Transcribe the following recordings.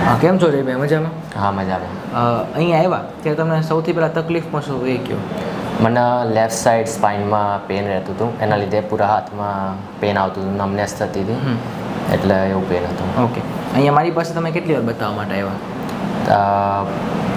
હા, કેમ છો જયભાઈ? મજામાં? હા, મજામાં. અહીંયા આવ્યા ત્યારે તમને સૌથી પહેલાં તકલીફમાં શું એ કહો? મને લેફ્ટ સાઈડ સ્પાઇનમાં પેન રહેતું હતું, એના લીધે પૂરા હાથમાં પેન આવતું હતું, નમનેસ થતી હતી, એટલે એવું પેન હતું. ઓકે, અહીંયા મારી પાસે તમે કેટલી વાર બતાવવા માટે આવ્યા?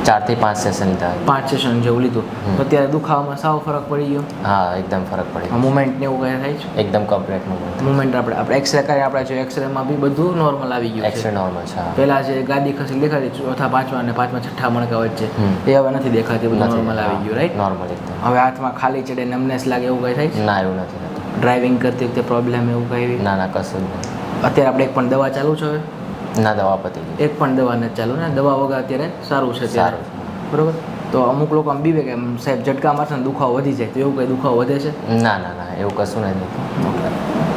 4 થી 5 સેશન લીધા. 5 સેશન જેવું લીધું તો અત્યારે દુખાવામાં સાવ ફરક પડી ગયો? હા, એકદમ ફરક પડી. મુવમેન્ટ ને એવું કંઈ થાય છે? એકદમ કમ્પ્લીટ મુવમેન્ટ. મુવમેન્ટ આપણે એક્સરે કરીએ, આપણે જો એક્સરેમાં બી બધું નોર્મલ આવી ગયું? એક્સરે નોર્મલ છે. પહેલાં જે ગાદી ખસી દેખાતી ચોથા પાંચમા અને પાંચમા છઠ્ઠા મણકા વચ્ચે, એ હવે નથી દેખાતી, બધું નોર્મલ આવી ગયું, રાઈટ? નોર્મલ એકદમ. હવે હાથમાં ખાલી ચડે, નમનેસ લાગે એવું કંઈ થાય છે? ના, એવું નથી થતું. ડ્રાઇવિંગ કરતી વખતે પ્રોબ્લેમ એવું કંઈ? ના, કશું જ નહીં. અત્યારે આપણે એક પણ દવા ચાલુ છે હવે? ના, દવા પતી ગઈ. એક પણ દવા નથી ચાલુ ને? દવા વગર અત્યારે સારું છે? સારું. બરોબર. તો અમુક લોકો આમ બીવે કે સાહેબ ઝટકા મારશે ને દુખાવો વધી જાય, તો એવું કંઈ દુખાવો વધે છે? ના, એવું કશું નથી.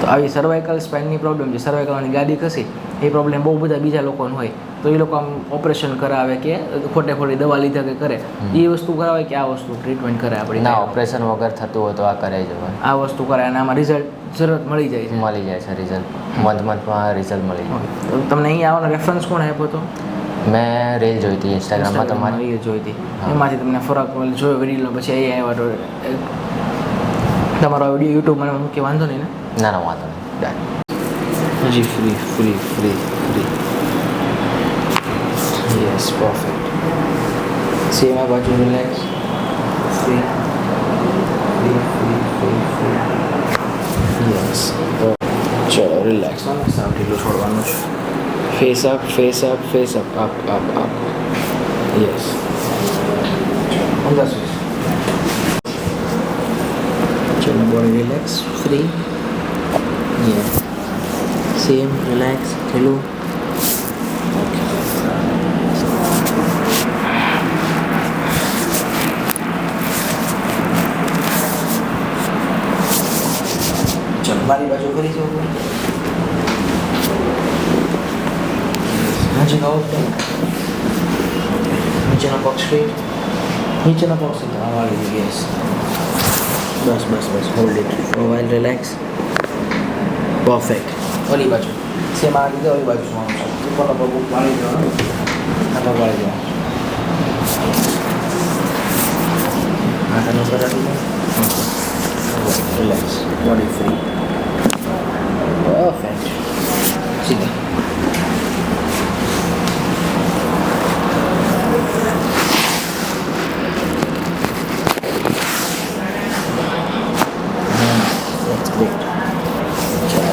તો આવી સર્વાઇકલ સ્પાઇનની પ્રોબ્લેમ છે, સર્વાઇકલની ગાદી ખસી, એ પ્રોબ્લેમ બહુ બધા બીજા લોકોને હોય, તો એ લોકો આમ ઓપરેશન કરાવે કે ખોટી દવા લીધા કે કરે, એ વસ્તુ કરાવે કે આ વસ્તુ ટ્રીટમેન્ટ કરે આપણી? ના, ઓપરેશન વગર થતું હોય તો આ કરાવી જવાય. આ વસ્તુ કરે અને આમાં રિઝલ્ટ જરૂરત મળી જાય છે? મળી જાય છે રિઝલ્ટ, મંથમાં રિઝલ્ટ મળી જાય. તો તમને અહીંયા આવવાનો રેફરન્સ કોણ આપ્યો હતો? મેં રીલ જોઈ હતી ઇન્સ્ટાગ્રામમાં તમારી. રીલ જોઈ હતી, એમાંથી તમને ફરક જોયો વિડીયો, પછી અહીંયા આવ્યા તો તમારો વિડીયો યુટ્યુબ મને મૂકી વાંધો નહીં ને? ના, વાંધો નહીં. હજી ફ્રી. Yes, perfect. સેમ આ બાજુ રિલેક્સ, ફ્રી. યસ, ચલો રિલેક્સ. સાવ ઢીલું છોડવાનું છે. Face up, up. યસ, અંદર સુધી. ચલો, body relax, free. Yes, same relax, ઢીલું. ચલો, મારી બાજુ ફરી જાઓ. નજીક આવો. નીચેનો પગ સ્ટ્રેટ, નીચેનો પગ સીધો વાળી. Yes, bus. Hold it. Mobile relax. Perfect. ઓલી બાજુ સેમ આ લીધે ઓલી બાજુ જોવાનું છે. ઉપરનો પગ વાળી દેવાનો, આ પગ વાળી દેવાનો. હાથનો કરાવી દો. Relax, body free. પરફેક્ટ. સીધા.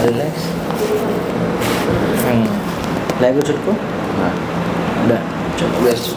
રિલેક્સ. લાગ્યો છટકો? હા, ડન. ચલો બેસ્ટ.